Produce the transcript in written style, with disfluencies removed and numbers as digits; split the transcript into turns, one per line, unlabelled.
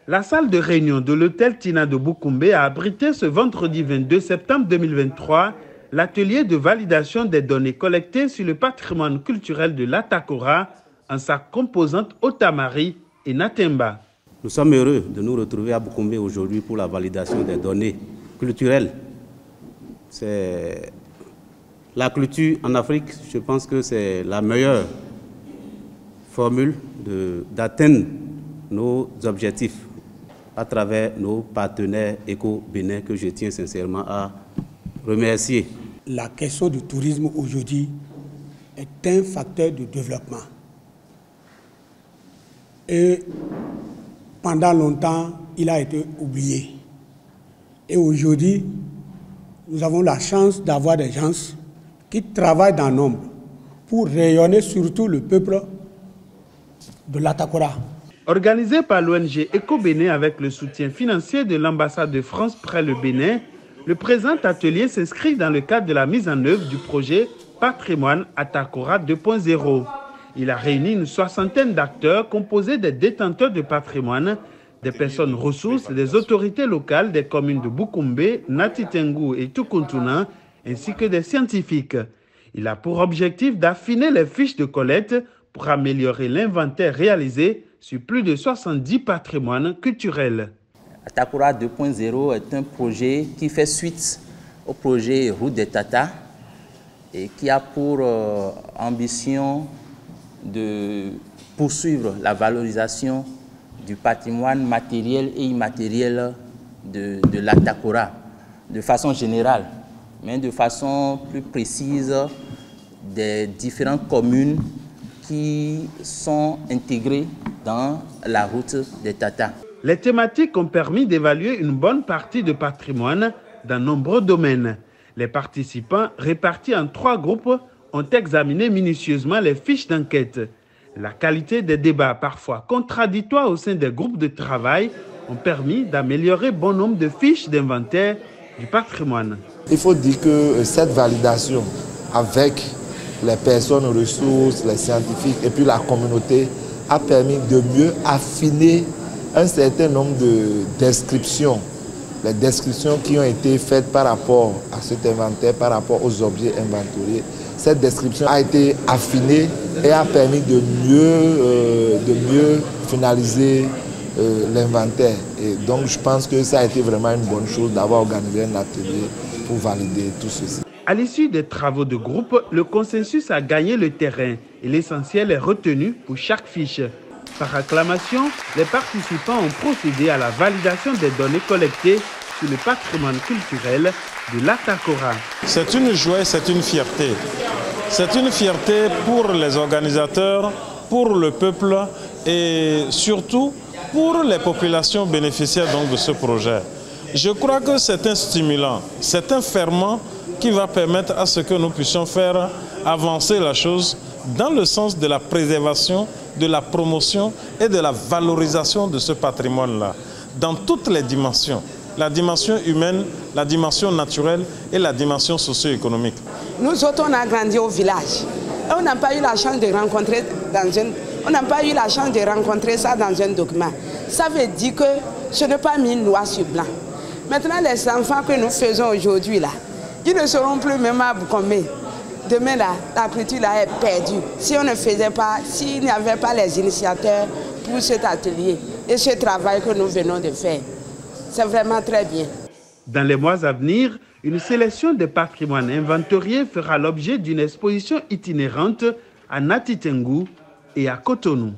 La salle de réunion de l'hôtel Tina de Boukoumbe a abrité ce vendredi 22 septembre 2023 l'atelier de validation des données collectées sur le patrimoine culturel de l'Atakora en sa composante Otamari et Natemba.
Nous sommes heureux de nous retrouver à Boukoumbe aujourd'hui pour la validation des données culturelles. La culture en Afrique, je pense que c'est la meilleure formule d'atteindre nos objectifs à travers nos partenaires éco-bénins que je tiens sincèrement à remercier.
La question du tourisme aujourd'hui est un facteur de développement. Et pendant longtemps, il a été oublié. Et aujourd'hui, nous avons la chance d'avoir des gens qui travaillent dans l'ombre pour rayonner surtout le peuple de l'Atakora.
Organisé par l'ONG Éco-Bénin avec le soutien financier de l'ambassade de France près le Bénin, le présent atelier s'inscrit dans le cadre de la mise en œuvre du projet Patrimoine Atakora 2.0. Il a réuni une soixantaine d'acteurs composés des détenteurs de patrimoine, des personnes ressources, des autorités locales des communes de Boukoumbe, Natitengu et Tukuntuna, ainsi que des scientifiques. Il a pour objectif d'affiner les fiches de collecte pour améliorer l'inventaire réalisé sur plus de 70 patrimoines culturels.
Atakora 2.0 est un projet qui fait suite au projet Route des Tata et qui a pour ambition de poursuivre la valorisation du patrimoine matériel et immatériel de l'Atakora, de façon générale, mais de façon plus précise des différentes communes qui sont intégrées dans la route des Tata.
Les thématiques ont permis d'évaluer une bonne partie de patrimoine dans nombreux domaines. Les participants, répartis en 3 groupes, ont examiné minutieusement les fiches d'enquête. La qualité des débats, parfois contradictoires au sein des groupes de travail, ont permis d'améliorer bon nombre de fiches d'inventaire du patrimoine.
Il faut dire que cette validation avec les personnes ressources, les scientifiques et puis la communauté a permis de mieux affiner un certain nombre de descriptions. Les descriptions qui ont été faites par rapport à cet inventaire, par rapport aux objets inventoriés. Cette description a été affinée et a permis de mieux finaliser l'inventaire. Et donc je pense que ça a été vraiment une bonne chose d'avoir organisé un atelier pour valider tout ceci.
À l'issue des travaux de groupe, le consensus a gagné le terrain et l'essentiel est retenu pour chaque fiche. Par acclamation, les participants ont procédé à la validation des données collectées sur le patrimoine culturel de l'Atakora.
C'est une joie, c'est une fierté. C'est une fierté pour les organisateurs, pour le peuple et surtout pour les populations bénéficiaires donc de ce projet. Je crois que c'est un stimulant, c'est un ferment qui va permettre à ce que nous puissions faire avancer la chose dans le sens de la préservation, de la promotion et de la valorisation de ce patrimoine-là, dans toutes les dimensions. La dimension humaine, la dimension naturelle et la dimension socio-économique. Nous
autres, on a grandi au village. Et on n'a pas eu la chance de rencontrer ça dans un document. Ça veut dire que ce n'est pas mis noir sur blanc. Maintenant, les enfants que nous faisons aujourd'hui, là, ils ne seront plus même à Boukoumbe. Demain, là, la culture là, est perdue. Si on ne faisait pas, s'il n'y avait pas les initiateurs pour cet atelier et ce travail que nous venons de faire, c'est vraiment très bien.
Dans les mois à venir, une sélection des patrimoines inventoriés fera l'objet d'une exposition itinérante à Natitengu et à Cotonou.